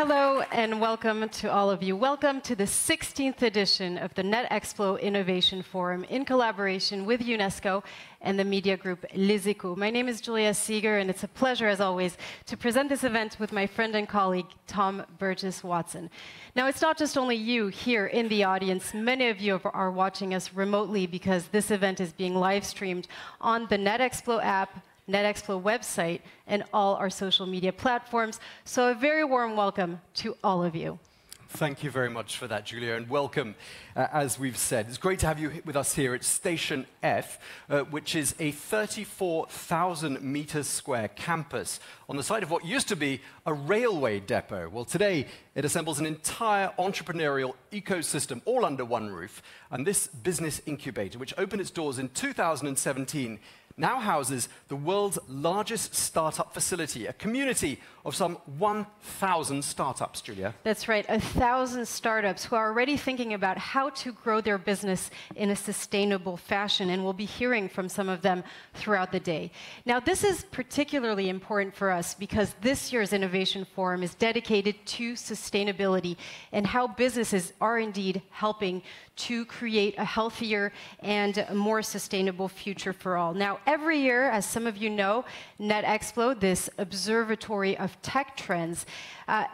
Hello and welcome to all of you. Welcome to the 16th edition of the Netexplo Innovation Forum in collaboration with UNESCO and the media group Les Echos. My name is Julia Seeger and it's a pleasure as always to present this event with my friend and colleague Tom Burgess-Watson. Now it's not just only you here in the audience, many of you are watching us remotely because this event is being live streamed on the Netexplo app, Netexplo website, and all our social media platforms. So a very warm welcome to all of you. Thank you very much for that, Julia, and welcome, as we've said. It's great to have you with us here at Station F, which is a 34,000 meters square campus on the site of what used to be a railway depot. Well, today it assembles an entire entrepreneurial ecosystem all under one roof, and this business incubator, which opened its doors in 2017, now houses the world's largest startup facility, a community of some 1,000 startups, Julia. That's right, 1,000 startups who are already thinking about how to grow their business in a sustainable fashion, and we'll be hearing from some of them throughout the day. Now, this is particularly important for us because this year's Innovation Forum is dedicated to sustainability and how businesses are indeed helping to create a healthier and a more sustainable future for all. Now, every year, as some of you know, Netexplo, this observatory of tech trends,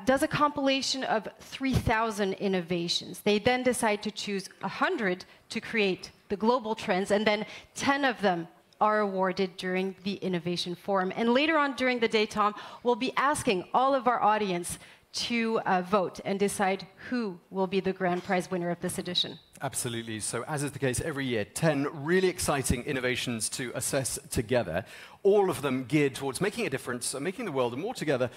does a compilation of 3,000 innovations. They then decide to choose 100 to create the global trends, and then 10 of them are awarded during the Innovation Forum. And later on during the day, Tom, we'll be asking all of our audience to vote and decide who will be the grand prize winner of this edition. Absolutely. So as is the case every year, 10 really exciting innovations to assess together, all of them geared towards making a difference and making the world a more together,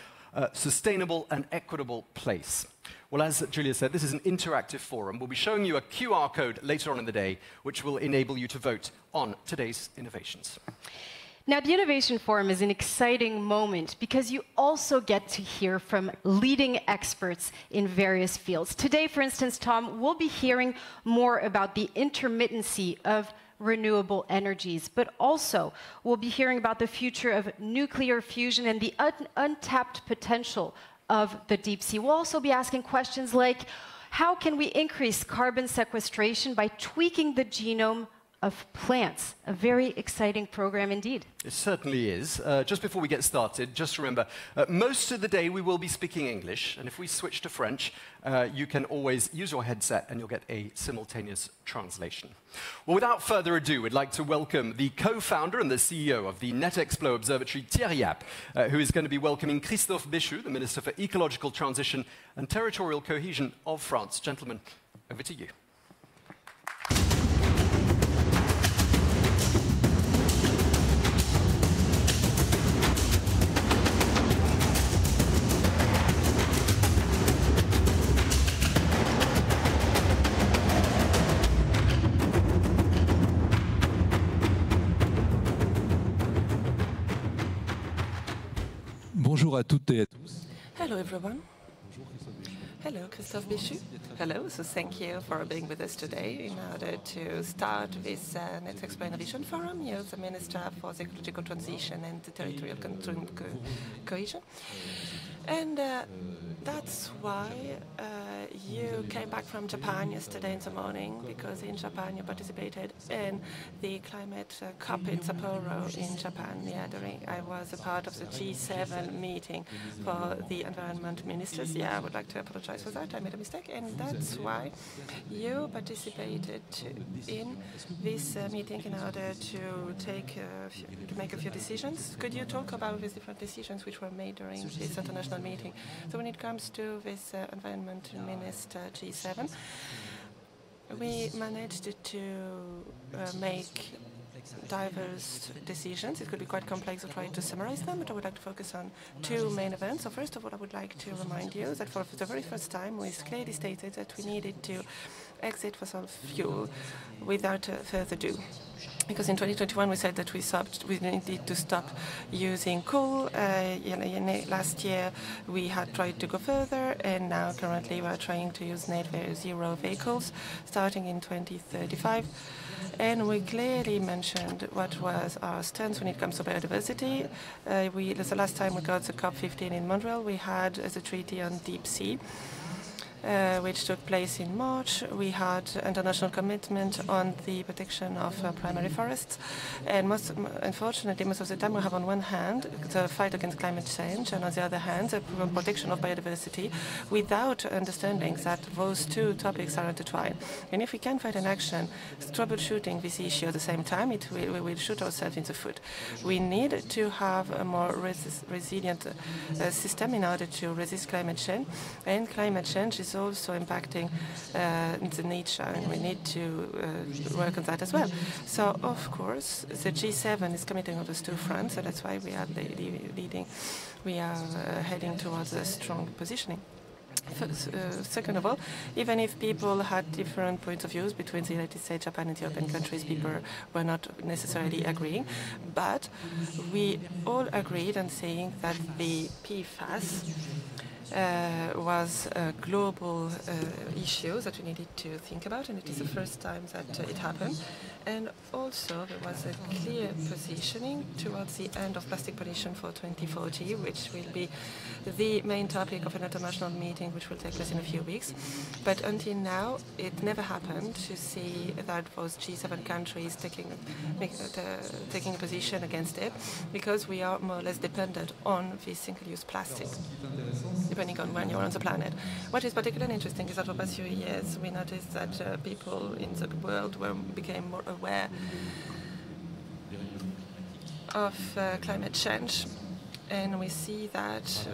sustainable and equitable place. Well, as Julia said, this is an interactive forum. We'll be showing you a QR code later on in the day, which will enable you to vote on today's innovations. Now, the Innovation Forum is an exciting moment because you also get to hear from leading experts in various fields. Today, for instance, Tom, we'll be hearing more about the intermittency of renewable energies, but also we'll be hearing about the future of nuclear fusion and the untapped potential of the deep sea. We'll also be asking questions like, how can we increase carbon sequestration by tweaking the genome of plants? A very exciting program indeed. It certainly is. Just before we get started, just remember, most of the day we will be speaking English, and if we switch to French, you can always use your headset and you'll get a simultaneous translation. Well, without further ado, we'd like to welcome the co-founder and the CEO of the Netexplo Observatory, Thierry Happe, who is going to be welcoming Christophe Béchu, the Minister for Ecological Transition and Territorial Cohesion of France. Gentlemen, over to you. Bonjour à toutes et à tous. Hello, everyone. Hello, Christophe Béchu. Hello, so thank you for being with us today in order to start this Netexplo Innovation Forum. You're the Minister for the Ecological Transition and the Territorial Cohesion. And that's why you came back from Japan yesterday in the morning, because in Japan you participated in the climate COP in Sapporo in Japan. Yeah, I was a part of the G7 meeting for the environment ministers. Yeah, I would like to apologize for that. I made a mistake, and that's why you participated in this meeting in order to make a few decisions. Could you talk about these different decisions which were made during this international meeting? So when it comes to this environment minister G7, we managed to make diverse decisions. It could be quite complex to try to summarize them, but I would like to focus on two main events. So first of all, I would like to remind you that for the very first time, we clearly stated that we needed to exit fossil fuel without further ado. Because in 2021 we said that we needed to stop using coal. Last year we had tried to go further, and now currently we are trying to use net zero vehicles starting in 2035. And we clearly mentioned what was our stance when it comes to biodiversity. The last time we got the COP15 in Montreal, we had the treaty on deep sea, which took place in March. We had international commitment on the protection of primary forests. And unfortunately, most of the time we have on one hand the fight against climate change, and on the other hand the protection of biodiversity, without understanding that those two topics are intertwined. And if we can find an action troubleshooting this issue at the same time, we will shoot ourselves in the foot. We need to have a more resilient system in order to resist climate change. And climate change is also impacting the nature, and we need to work on that as well. So, of course, the G7 is committing on those two fronts, so that's why we are leading. We are heading towards a strong positioning. Second of all, even if people had different points of views between the United States, Japan, and the European countries, people were not necessarily agreeing. But we all agreed on saying that the PFAS was a global issue that we needed to think about, and it is the first time that it happened. And also there was a clear positioning towards the end of plastic pollution for 2040, which will be the main topic of an international meeting which will take place in a few weeks. But until now, it never happened to see that those G7 countries taking a position against it, because we are more or less dependent on this single-use plastic, depending on when you're on the planet. What is particularly interesting is that for the past few years we noticed that people in the world became more aware of climate change. And we see that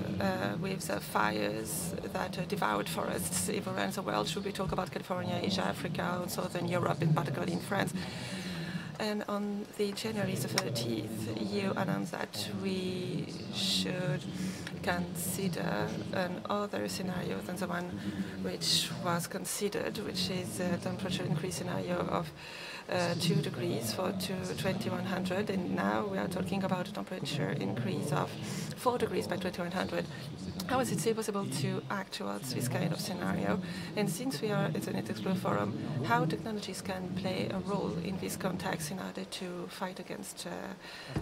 with the fires that devoured forests everywhere in the world. Should we talk about California, Asia, Africa, and Southern Europe, in particular in France? And on the January the 30th, you announced that we should consider another scenario than the one which was considered, which is a temperature increase scenario of 2 degrees for 2100, and now we are talking about a temperature increase of 4 degrees by 2100. How is it still possible to act towards this kind of scenario? And since we are at the Netexplo forum, how technologies can play a role in this context in order to fight against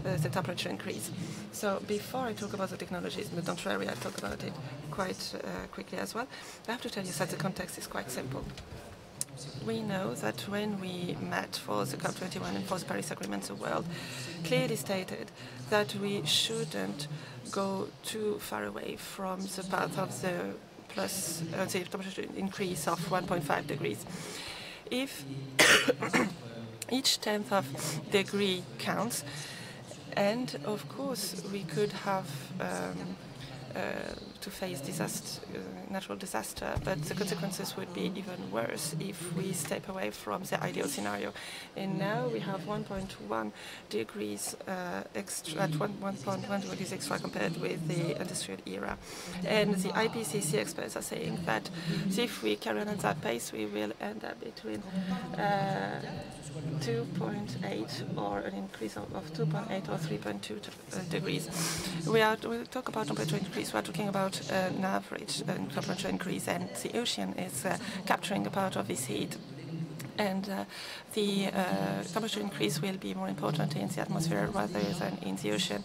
the temperature increase? So before I talk about the technologies, but don't worry, I'll talk about it quite quickly as well. I have to tell you that the context is quite simple. We know that when we met for the COP21 and for the Paris Agreement, the world clearly stated that we shouldn't go too far away from the path of the the temperature increase of 1.5 degrees. If each tenth of degree counts, and of course we could have to face natural disaster, but the consequences would be even worse if we step away from the ideal scenario. And now we have 1.1 degrees extra, at 1.1 degrees extra compared with the industrial era. And the IPCC experts are saying that if we carry on at that pace, we will end up between 2.8 or an increase of 2.8 or 3.2 degrees. We talk about temperature increase. We are talking about an average temperature increase, and the ocean is capturing a part of this heat. And the temperature increase will be more important in the atmosphere rather than in the ocean.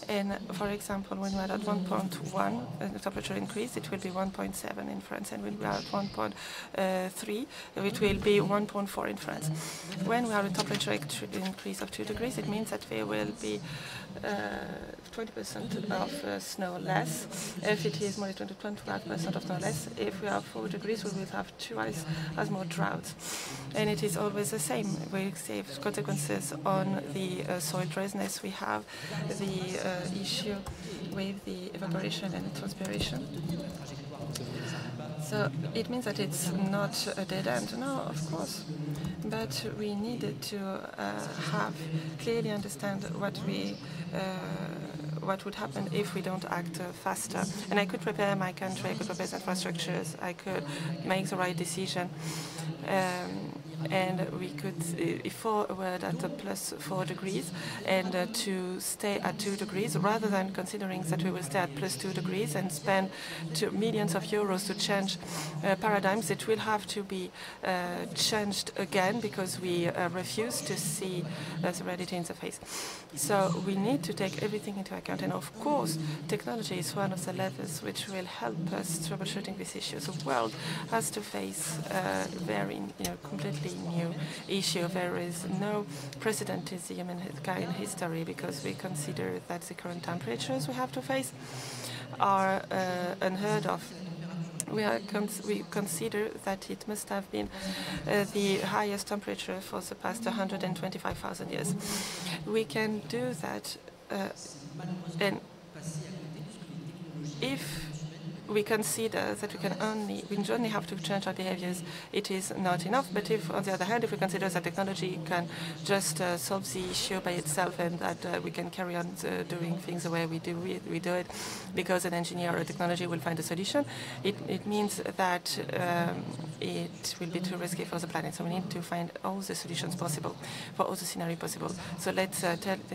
And for example, when we are at 1.1 temperature increase, it will be 1.7 in France, and when we are at 1.3, it will be 1.4 in France. When we are at temperature increase of 2 degrees, it means that there will be 20% of snow less. If it is more than 25% of snow less, if we have 4 degrees, we will have twice as more droughts. And it is always the same. We see consequences on the soil dryness. We have the issue with the evaporation and transpiration. So it means that it's not a dead end. No, of course. But we needed to clearly understand what would happen if we don't act faster. And I could prepare my country, I could prepare the infrastructures, I could make the right decision. and we could, if we were at a +4 degrees, and to stay at 2 degrees, rather than considering that we will stay at +2 degrees and spend millions of euros to change paradigms, it will have to be changed again because we refuse to see the reality in the face. So we need to take everything into account, and of course, technology is one of the levers which will help us troubleshooting this issue. The world has to face a very, completely new issue. There is no precedent in the humankind history because we consider that the current temperatures we have to face are unheard of. We consider that it must have been the highest temperature for the past 125,000 years. We can do that, and if we consider that we only have to change our behaviors, it is not enough. But if, on the other hand, if we consider that technology can just solve the issue by itself, and that we can carry on doing things the way we do it, because an engineer or a technology will find a solution, it means that it will be too risky for the planet. So we need to find all the solutions possible for all the scenarios possible. So let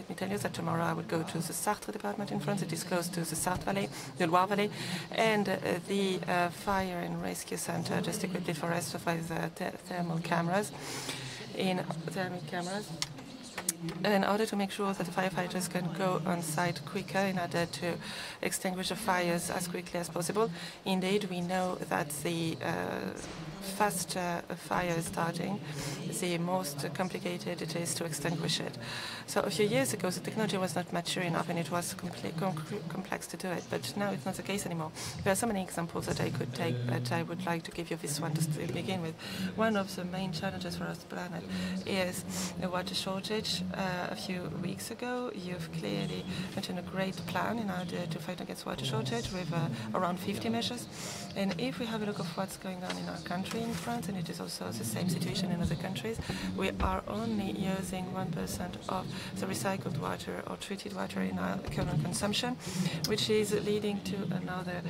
me tell you that tomorrow I will go to the Sarthe department in France. It is close to the Sarthe Valley, the Loire Valley, and the fire and rescue center just equipped it for us with thermal cameras, in order to make sure that the firefighters can go on site quicker in order to extinguish the fires as quickly as possible. Indeed, we know that the faster a fire is starting, the most complicated it is to extinguish it. So a few years ago, the technology was not mature enough, and it was complex to do it. But now it's not the case anymore. There are so many examples that I could take, but I would like to give you this one to begin with. One of the main challenges for our planet is the water shortage. A few weeks ago, you've clearly mentioned a great plan in order to fight against water shortage with around 50 measures. And if we have a look at what's going on in our country, in France, and it is also the same situation in other countries, we are only using 1% of the recycled water or treated water in our current consumption, which is leading to another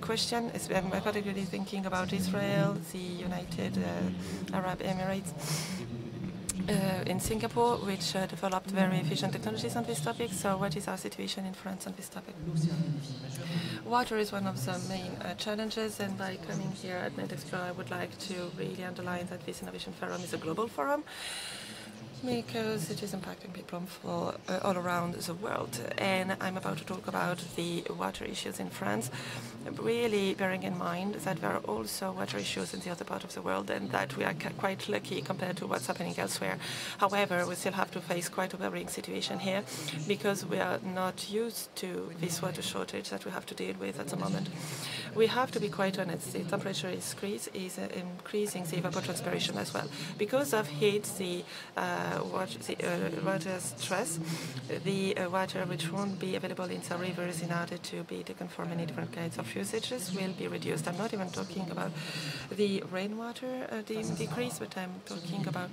question. I'm particularly thinking about Israel, the United Arab Emirates, in Singapore, which developed very efficient technologies on this topic. So what is our situation in France on this topic? Water is one of the main challenges, and by coming here at Netexplo, I would like to really underline that this innovation forum is a global forum, because it is impacting people all around the world. And I'm about to talk about the water issues in France, really bearing in mind that there are also water issues in the other part of the world, and that we are quite lucky compared to what's happening elsewhere. However, we still have to face quite a worrying situation here, because we are not used to this water shortage that we have to deal with at the moment. We have to be quite honest. The temperature is increasing the evapotranspiration as well. Because of heat, the water stress, the water which won't be available in some rivers in order to be taken for many different kinds of usages will be reduced. I'm not even talking about the rainwater decrease, but I'm talking about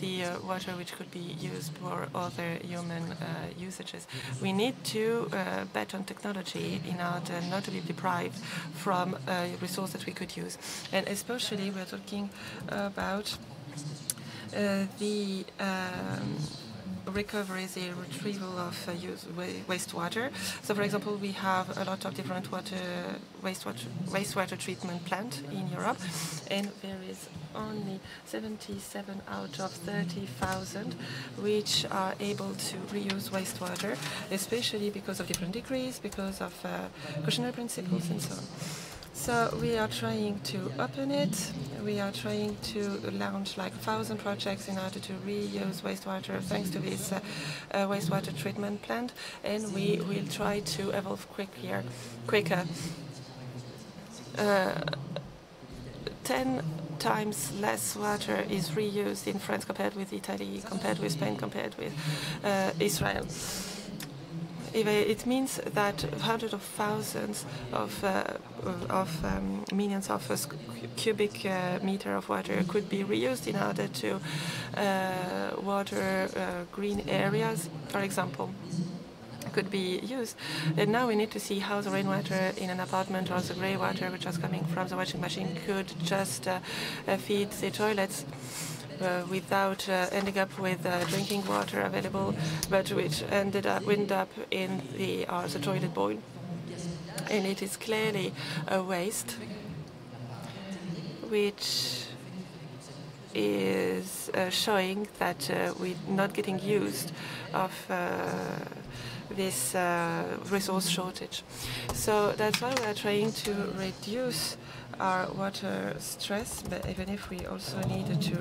the water which could be used for other human usages. We need to bet on technology in order not to be deprived from a resource that we could use. And especially we're talking about the recovery, the retrieval of wastewater. So, for example, we have a lot of different wastewater treatment plants in Europe, and there is only 77 out of 30,000 which are able to reuse wastewater, especially because of different degrees, because of cautionary principles, and so on. So we are trying to open it. We are trying to launch like 1,000 projects in order to reuse wastewater thanks to this wastewater treatment plant, and we will try to evolve quicker. 10 times less water is reused in France compared with Italy, compared with Spain, compared with Israel. It means that hundreds of thousands of millions of cubic meter of water could be reused in order to water green areas, for example. could be used. And now we need to see how the rainwater in an apartment or the grey water which is coming from the washing machine could just feed the toilets without ending up with drinking water available, but which ended up in the toilet bowl. And it is clearly a waste, which is showing that we're not getting used of this resource shortage. So that's why we are trying to reduce our water stress, but even if we also needed to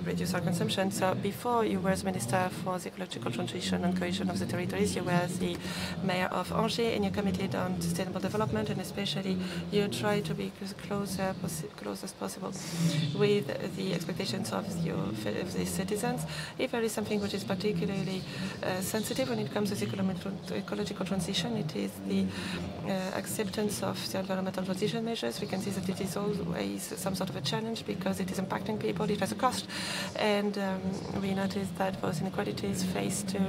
reduce our consumption. So before you were the Minister for the Ecological Transition and Cohesion of the Territories, you were the Mayor of Angers, and you committed on sustainable development, and especially you try to be close as possible with the expectations of the citizens. If there is something which is particularly sensitive when it comes to ecological transition, it is the acceptance of the environmental transition measures. We can see that it is always some sort of a challenge because it is impacting people, it has a cost, and we noticed that those inequalities faced to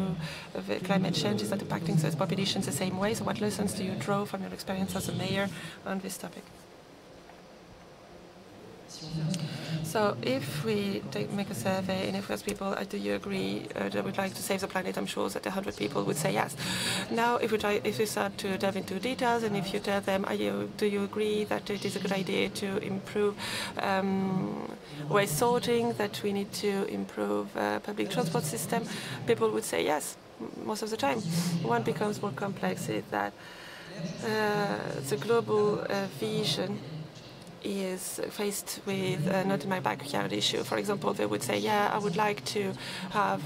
climate change is not impacting those populations the same way. So what lessons do you draw from your experience as a mayor on this topic? So if we make a survey and if we ask people, do you agree that we'd like to save the planet, I'm sure that 100 people would say yes. Now, if we start to delve into details, and if you tell them, do you agree that it is a good idea to improve waste sorting, that we need to improve public transport system, people would say yes, most of the time. What becomes more complex is that the global vision is faced with not in my backyard issue. For example, they would say, yeah, I would like to have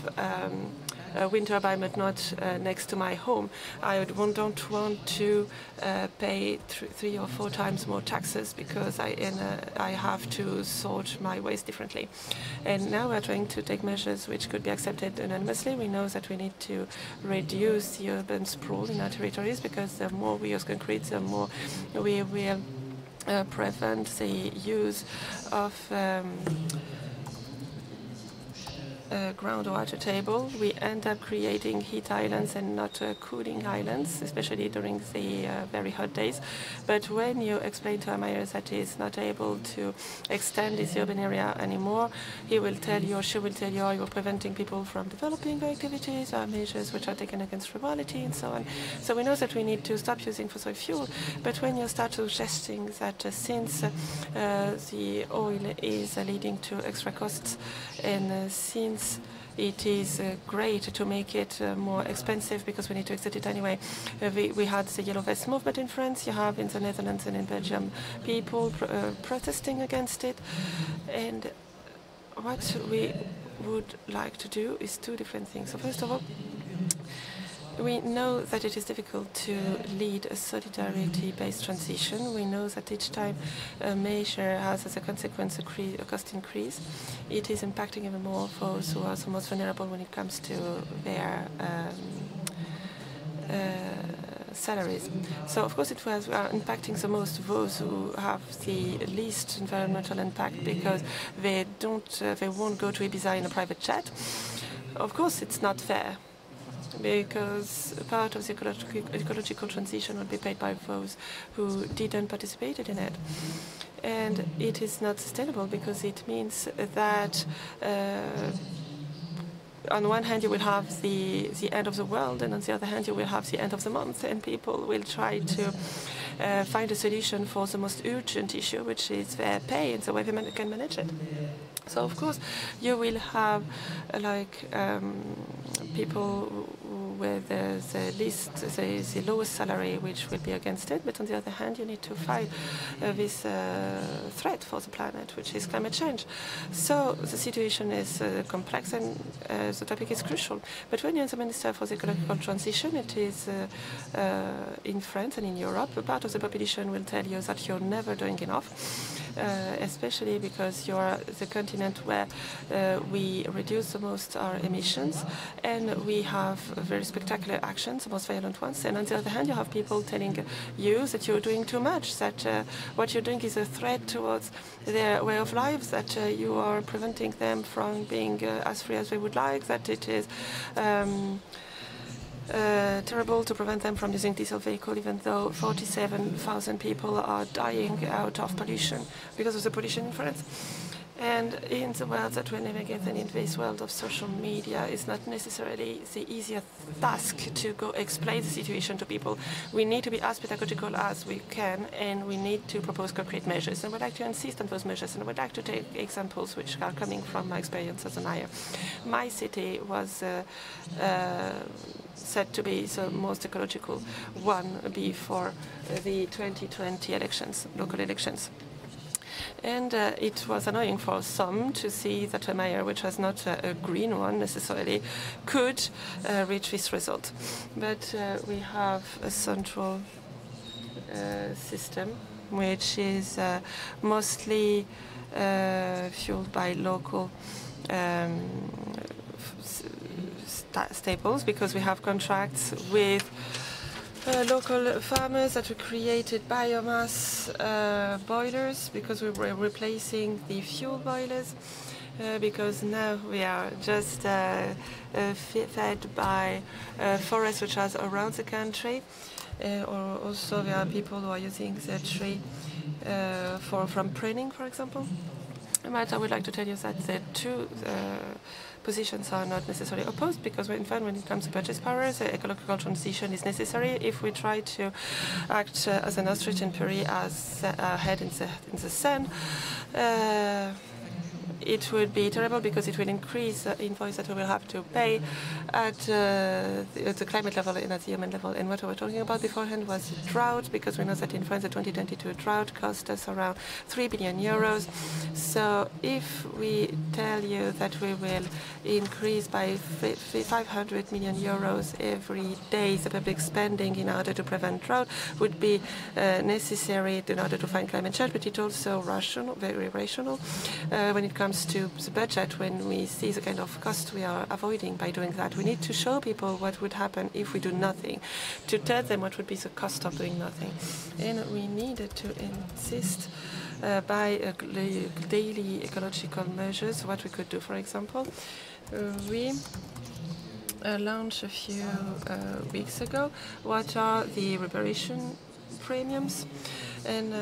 a wind turbine, but not next to my home. I don't want to pay 3 or 4 times more taxes because I have to sort my waste differently. And now we're trying to take measures which could be accepted anonymously. We know that we need to reduce the urban sprawl in our territories, because the more we use concrete, the more we will prevent the use of groundwater table. We end up creating heat islands and not cooling islands, especially during the very hot days. But when you explain to a mayor that he is not able to extend his urban area anymore, he will tell you, or she will tell you, you're preventing people from developing their activities, or measures which are taken against frivolity, and so on. So we know that we need to stop using fossil fuel. But when you start suggesting that since the oil is leading to extra costs, and since it is great to make it more expensive because we need to exit it anyway. We had the Yellow Vest movement in France. You have in the Netherlands and in Belgium people protesting against it. And what we would like to do is 2 different things. So first of all, we know that it is difficult to lead a solidarity-based transition. We know that each time a measure has as a consequence a cost increase, it is impacting even more those who are the most vulnerable when it comes to their salaries. So of course it was impacting the most those who have the least environmental impact because they won't go to Ibiza in a private jet. Of course it's not fair, because part of the ecological transition will be paid by those who didn't participate in it. And it is not sustainable because it means that on one hand you will have the end of the world, and on the other hand you will have the end of the month, and people will try to find a solution for the most urgent issue, which is their pay, and the way they can manage it. So of course you will have people with the lowest salary, which will be against it. But on the other hand, you need to fight this threat for the planet, which is climate change. So the situation is complex, and the topic is crucial. But when you're the Minister for the Ecological Transition, it is in France and in Europe, a part of the population will tell you that you're never doing enough. Especially because you're the continent where we reduce the most our emissions, and we have very spectacular actions, the most violent ones. And on the other hand, you have people telling you that you're doing too much, that what you're doing is a threat towards their way of life, that you are preventing them from being as free as they would like, that it is terrible to prevent them from using diesel vehicle, even though 47,000 people are dying out of pollution because of the pollution in France. And in the world that we're living in this world of social media, it's not necessarily the easiest task to go explain the situation to people. We need to be as pedagogical as we can, and we need to propose concrete measures. And we'd like to insist on those measures, and I would like to take examples which are coming from my experience as a mayor. My city was said to be the most ecological one before the 2020 elections, local elections. And it was annoying for some to see that a mayor, which was not a green one necessarily, could reach this result. But we have a central system which is mostly fueled by local staples, because we have contracts with local farmers that we created biomass boilers, because we were replacing the fuel boilers, because now we are just fed by forests which are around the country. Or also there are people who are using the tree from pruning, for example. But I would like to tell you that the two positions are not necessarily opposed, because in fact, when it comes to purchase power, the ecological transition is necessary. If we try to act as an ostrich in Paris, as our head in the sand, it would be terrible, because it will increase the invoice that we will have to pay at the climate level and at the human level. And what we were talking about beforehand was drought, because we know that in France the 2022 drought cost us around 3 billion euros. So if we tell you that we will increase by 500 million euros every day the public spending in order to prevent drought, would be necessary in order to fight climate change, but it's also rational, very rational when it comes to the budget. When we see the kind of cost we are avoiding by doing that, we need to show people what would happen if we do nothing, to tell them what would be the cost of doing nothing. And we needed to insist by daily ecological measures what we could do. For example, we launched a few weeks ago what are the reparation premiums. And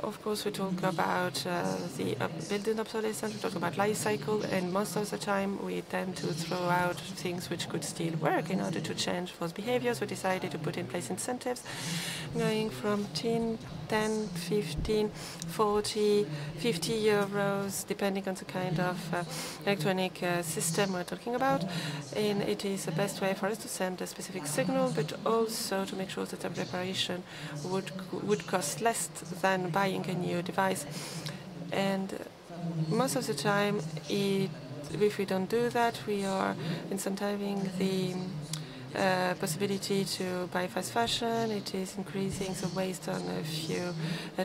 of course, we talk about the building obsolescence, we talk about life cycle, and most of the time we tend to throw out things which could still work. In order to change those behaviors, we decided to put in place incentives going from 10, 15, 40, 50 euros, depending on the kind of electronic system we're talking about. And it is the best way for us to send a specific signal, but also to make sure that the reparation would cost less than buying a new device. And most of the time, if we don't do that, we are incentivizing the possibility to buy fast fashion. It is increasing the waste on a few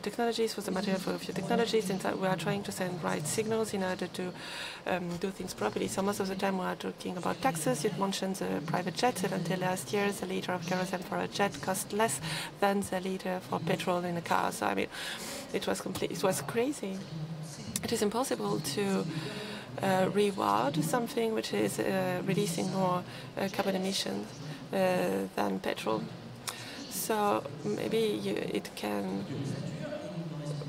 technologies, for the material for a few technologies, and that we are trying to send right signals in order to do things properly. So most of the time we are talking about taxes. You mentioned the private jets, and until last year the liter of kerosene for a jet cost less than the liter for petrol in a car. So I mean, it was crazy. It is impossible to reward something which is releasing more carbon emissions than petrol. So maybe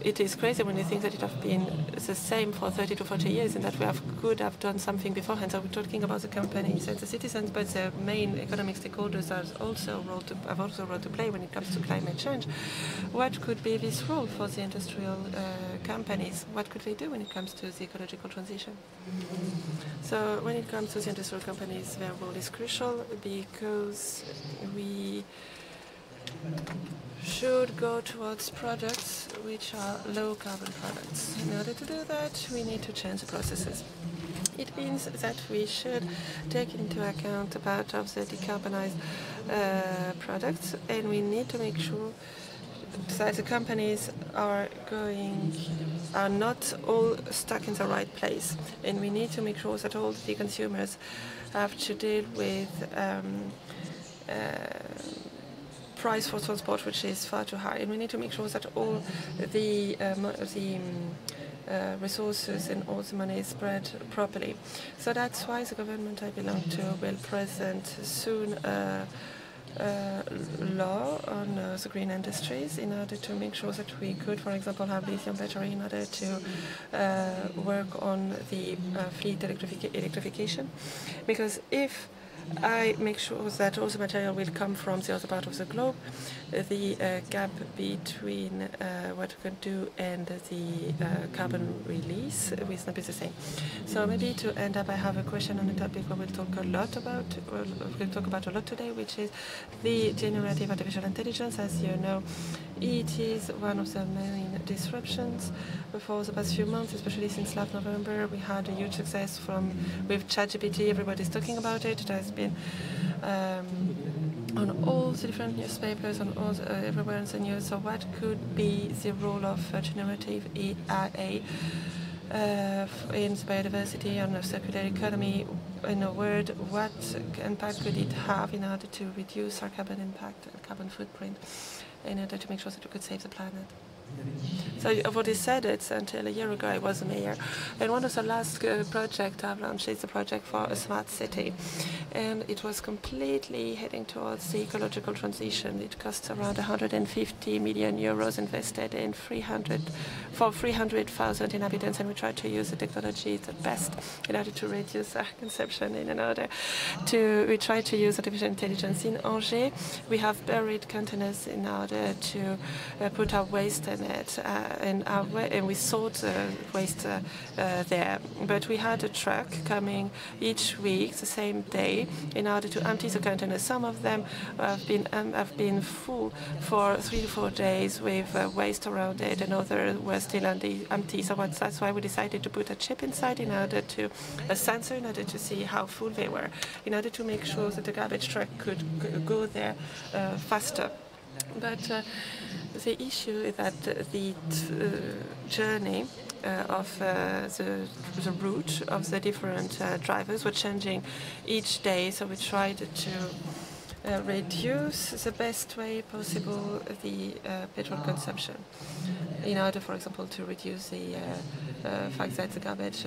it is crazy when you think that it has been the same for 30 to 40 years, and that we could have done something beforehand. So we're talking about the companies and the citizens, but the main economic stakeholders have also a role to play when it comes to climate change. What could be this role for the industrial companies? What could they do when it comes to the ecological transition? So when it comes to the industrial companies, their role is crucial, because we should go towards products which are low carbon products. In order to do that, we need to change the processes. It means that we should take into account a part of the decarbonized products, and we need to make sure that the companies are not all stuck in the right place. And we need to make sure that all the consumers have to deal with price for transport which is far too high, and we need to make sure that all the resources and all the money is spread properly. So that's why the government I belong to will present soon law on the green industries in order to make sure that we could, for example, have lithium battery in order to work on the fleet electrification. Because if I make sure that all the material will come from the other part of the globe, the gap between what we can do and the carbon release will not be the same. So maybe to end up, I have a question on a topic we will talk a lot about, we'll talk about a lot today, which is the generative artificial intelligence. As you know, it is one of the main disruptions for the past few months, especially since last November. We had a huge success with ChatGPT. Everybody's talking about it. It has been on all the different newspapers, on all everywhere in the news. So what could be the role of generative AI in biodiversity and the circular economy? In a word, what impact could it have in order to reduce our carbon impact and carbon footprint in order to make sure that we could save the planet? So I've already said it, until a year ago I was a mayor. And one of the last projects I've launched is the project for a smart city. And it was completely heading towards the ecological transition. It costs around 150 million euros invested in 300,000 inhabitants. And we tried to use the technology the best in order to reduce our consumption. We tried to use artificial intelligence in Angers. We have buried containers in order to put our waste in it, and we sort waste there. But we had a truck coming each week, the same day, in order to empty the containers. Some of them have been full for 3 to 4 days with waste around it, and others were still empty. So that's why we decided to put a chip inside a sensor in order to see how full they were, in order to make sure that the garbage truck could go there faster. But the issue is that the journey of the route of the different drivers were changing each day. So we tried to reduce the best way possible the petrol consumption in order, for example, to reduce the fact that the garbage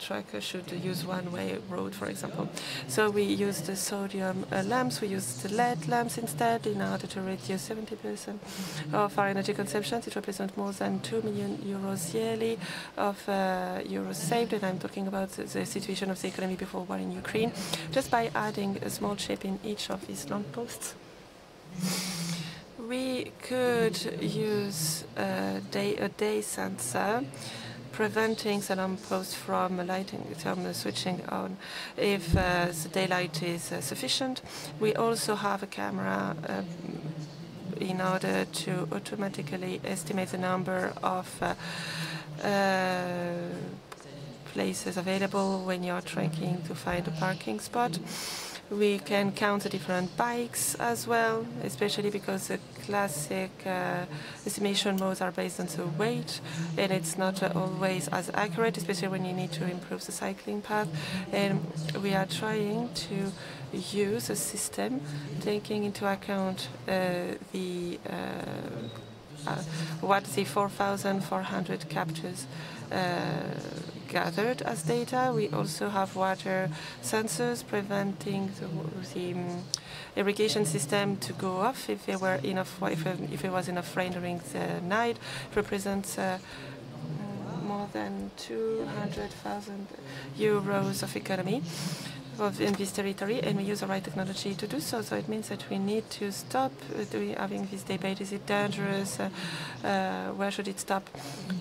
truck should use one-way road, for example. So we used the sodium lamps, we used the LED lamps instead in order to reduce 70% of our energy consumption. It represents more than 2 million euros yearly of euros saved, and I'm talking about the situation of the economy before war in Ukraine, just by adding a small chip in each of these lampposts. We could use a day sensor preventing the lamppost from switching on if the daylight is sufficient. We also have a camera in order to automatically estimate the number of places available when you're trying to find a parking spot. We can count the different bikes as well, especially because the classic estimation modes are based on the weight, and it's not always as accurate, especially when you need to improve the cycling path. And we are trying to use a system taking into account what the 4,400 captures gathered as data. We also have water sensors preventing the irrigation system to go off if there were enough, if it was enough rain during the night. It represents more than 200,000 euros of economy in this territory, and we use the right technology to do so. So it means that we need to stop having this debate. Is it dangerous? Where should it stop?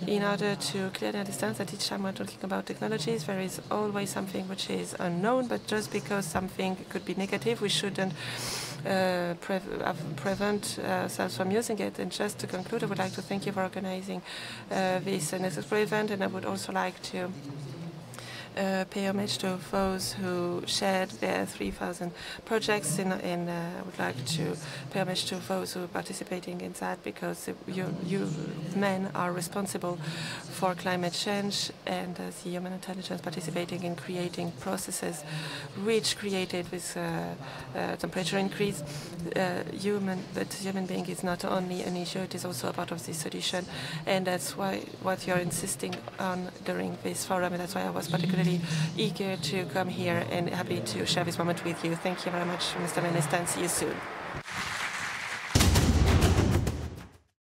In order to clearly understand that each time we're talking about technologies, there is always something which is unknown, but just because something could be negative, we shouldn't prevent ourselves from using it. And just to conclude, I would like to thank you for organizing this Netexplo event, and I would also like to pay homage to those who shared their 3,000 projects, and I would like to pay homage to those who are participating in that, because you men are responsible for climate change, and the human intelligence participating in creating processes which created this temperature increase. But human being is not only an issue, it is also a part of the solution, and that's why what you're insisting on during this forum, and that's why I was particularly eager to come here and happy to share this moment with you. Thank you very much, Mr. Minister, and see you soon.